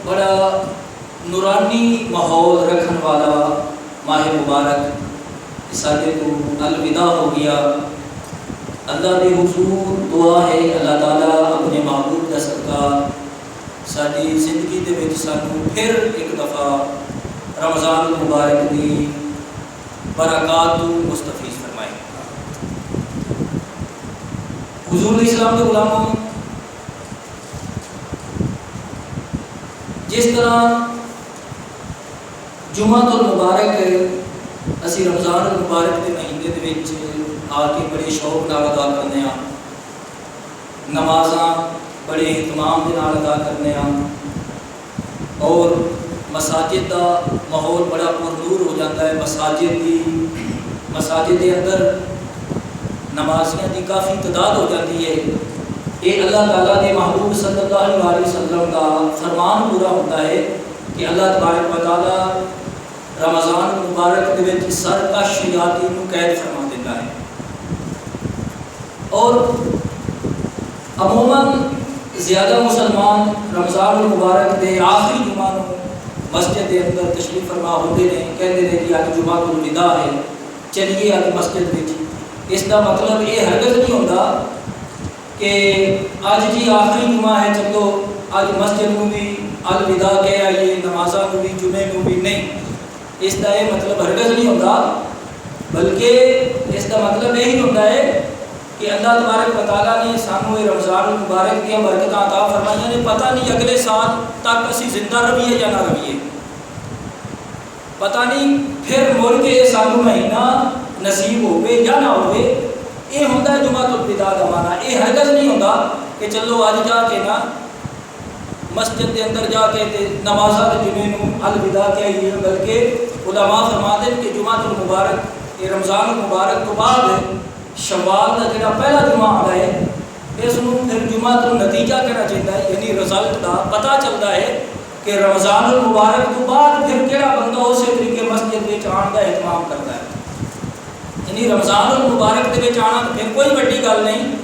بڑا نورانی ماحول رکھن والا ماہ مبارک سارے کو الوداع ہو گیا۔ اللہ کے حضور دعا ہے اللہ تعالیٰ اپنے محبوب کا صدقہ ساری زندگی دے وچ سانوں پھر ایک دفعہ رمضان المبارک دی برکات تو مستفیض فرمائے۔ حضور اسلام کے غلاموں، جس طرح جمعۃ المبارک اسی رمضان المبارک کے مہینے دے وچ آ کے بڑے شوق نال ادا کرنے ہاں، نمازاں بڑے اہتمام دے نال ادا کرنے ہاں، اور مساجد دا ماحول بڑا پرنور ہو جاتا ہے۔ مساجد دے اندر نمازیاں دی کافی تعداد ہو جاتی ہے۔ یہ اللہ تعالیٰ کے محبوب صلی اللہ علیہ وسلم کا فرمان پورا ہوتا ہے کہ اللہ تبارک و تعالیٰ رمضان المبارک دے وچ سرکش شیاطین کو قید فرما دیتا ہے، اور عموماً زیادہ مسلمان رمضان المبارک دے آخری جمعہ نو مسجد دے اندر تشریف فرما ہوتے ہیں، کہتے ہیں کہ آج جمعہ الوداع ہے، چلیے آج مسجد وچ۔ اس کا مطلب یہ ہرگز نہیں ہوتا کہ آج جی آخری جمعہ ہے چلو آج مسجد کو بھی الوداع کہہ آئیے، نمازاں کو بھی جمعے کو بھی، نہیں، اس کا یہ مطلب ہرگز نہیں ہوتا، بلکہ اس کا مطلب یہی ہوتا ہے کہ اللہ تبارک و تعالیٰ نے سانوں یہ رمضان المبارک کی برکتاں عطا فرمائیاں نے، پتہ نہیں اگلے سال تک اسی زندہ رہیے یا نہ رہیے، پتہ نہیں پھر مڑ کے سانوں مہینہ نصیب ہوئے یا نہ ہوئے۔ یہ ہوتا ہے جمعۃ الوداع کا معنی۔ یہ ہرگز نہیں ہوتا کہ چلو اج جا کے نا مسجد کے اندر جا کے نمازاں جمعے نو الوداع کہیے، بلکہ علماء فرماتے ہیں کہ جمعۃ المبارک یہ رمضان المبارک تو بعد شوال کا جڑا پہلا جمعہ آتا ہے اس کو پھر جمعۃ النتیجہ کہنا چاہتا ہے، یعنی رزلٹ کا پتہ چلتا ہے کہ رمضان المبارک تو بعد پھر کہڑا بندہ اسی طریقے مسجد میں آن کا اہتمام کرتا ہے۔ یعنی رمضان المبارک کے آنا تو پھر کوئی بڑی گل نہیں،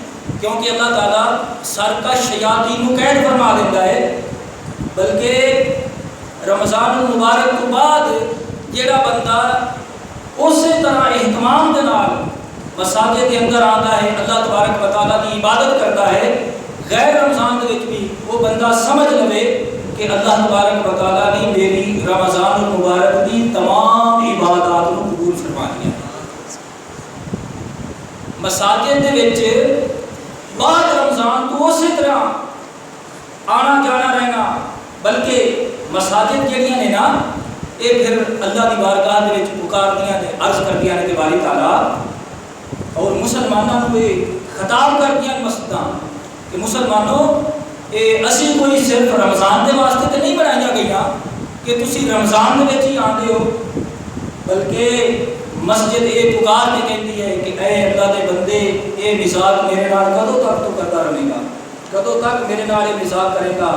کیونکہ اللہ تعالیٰ سرکش شیاطین کو قید فرما دیتا ہے، بلکہ رمضان المبارک تو بعد جڑا بندہ اسی طرح اہتمام کے نال مساجد کے اندر آتا ہے، اللہ تبارک و تعالیٰ کی عبادت کرتا ہے، غیر رمضان کے بھی وہ بندہ سمجھ لے کہ اللہ تبارک و تعالیٰ نے میری رمضان المبارک کی تمام عبادات کو قبول فرما دیا۔ مساجد دے وچ بعد رمضان تو اسی طرح آنا جانا رہنا، بلکہ مساجد جڑیاں نے نا یہ پھر اللہ کی بارگاہ دے وچ پکاردیاں نے، عرض کردیاں نے کہ باری تعالیٰ، اور مسلمانوں کو خطاب کردیاں مسجداں کہ مسلمانوں اسی کوئی صرف رمضان دے واسطے تو نہیں بنائی گئیاں کہ تسی رمضان دے وچ ہی آندے ہو، بلکہ مسجد یہ پکار کے کہتی ہے کہ اے اللہ دے بندے یہ مزاق میرے نال کدوں تک تو کرتا رہے گا، کدوں تک میرے نال یہ مزاق کرے گا؟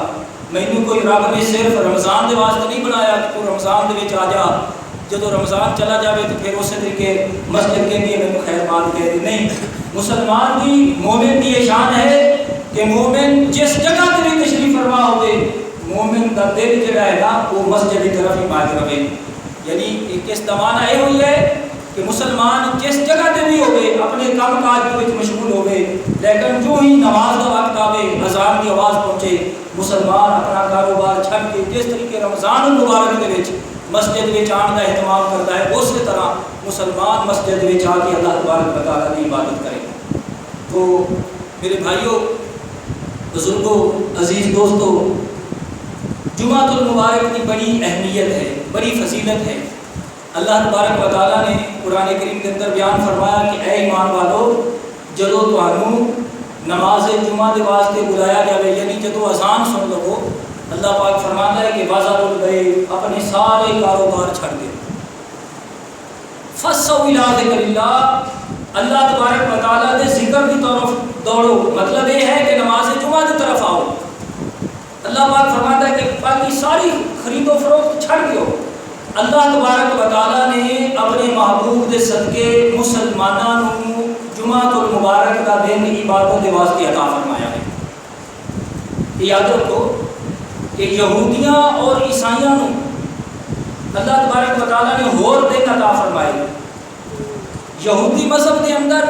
مینوں کوئی رب نے صرف رمضان دے واسطے نہیں بنایا کہ تو رمضان دے وچ آ جا، جدو رمضان چلا جائے تو پھر اسی طریقے مسجد کہتی ہے مینوں خیر بات کہتی نہیں۔ مسلمان کی مومن کی یہ شان ہے کہ مومن جس جگہ تے بھی تشریف فرما ہوئے، مومن کا دل جڑا ہے نا وہ مسجد کی طرف ہی مائل رہے، یعنی ایک استمانہ یہ ہوئی ہے کہ مسلمان جس جگہ تے بھی ہوئے اپنے کام کاج میں مشغول ہوئے، لیکن جو ہی نماز کا وقت آوے، اذان کی آواز پہنچے، مسلمان اپنا کاروبار چھڑ کے جس طریقے رمضان المبارک کے وچ مسجد میں آن کا اہتمام کرتا ہے، اسی طرح مسلمان مسجد میں آ کے اللہ تبارک و تعالیٰ کی عبادت کرے۔ تو میرے بھائیوں، بزرگوں، عزیز دوستوں، جمعۃ المبارک کی بڑی اہمیت ہے، بڑی فضیلت ہے۔ اللہ تبارک و تعالیٰ نے قرآن کریم کے اندر بیان فرمایا کہ اے ایمان والو، جدو تانوں نماز جمعہ کے واسطے بلایا جائے، یعنی جدو اذان سن لو، اللہ پاک فرماتا ہے کہ بازار البیع، اپنے سارے کاروبار چھڑ دے، فَسَوْا إِلَىٰ ذِكْرِ اللَّهِ، اللہ تبارک و تعالیٰ کے ذکر کی طرف دوڑو۔ مطلب یہ ہے کہ نماز جمعہ کی طرف آؤ۔ اللہ پاک فرماتا ہے کہ باقی ساری خرید و فروخت چھڑ دیو۔ اللہ تبارک و تعالیٰ نے اپنے محبوب کے صدقے مسلمانوں کو جمعۃ المبارک کا دن عبادت کے واسطے عطا فرمایا ہے۔ یاد رکھو کہ کہ یہودیاں اور عیسائیاں نو اللہ تبارک و تعالیٰ نے ہور دن عطا فرمائے۔ یہودی مذہب کے اندر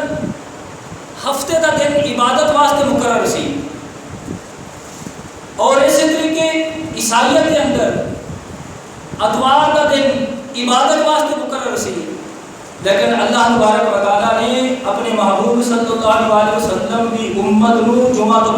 ہفتے کا دن عبادت واسطے مقرر سی، اور اسی طریقے عیسائیت کے اندر اتوار کا دن عبادت واسطے مقرر سی، لیکن اللہ تبارک و تعالیٰ نے اپنے محبوب صلی اللہ علیہ وسلم کی امت نو جمعۃ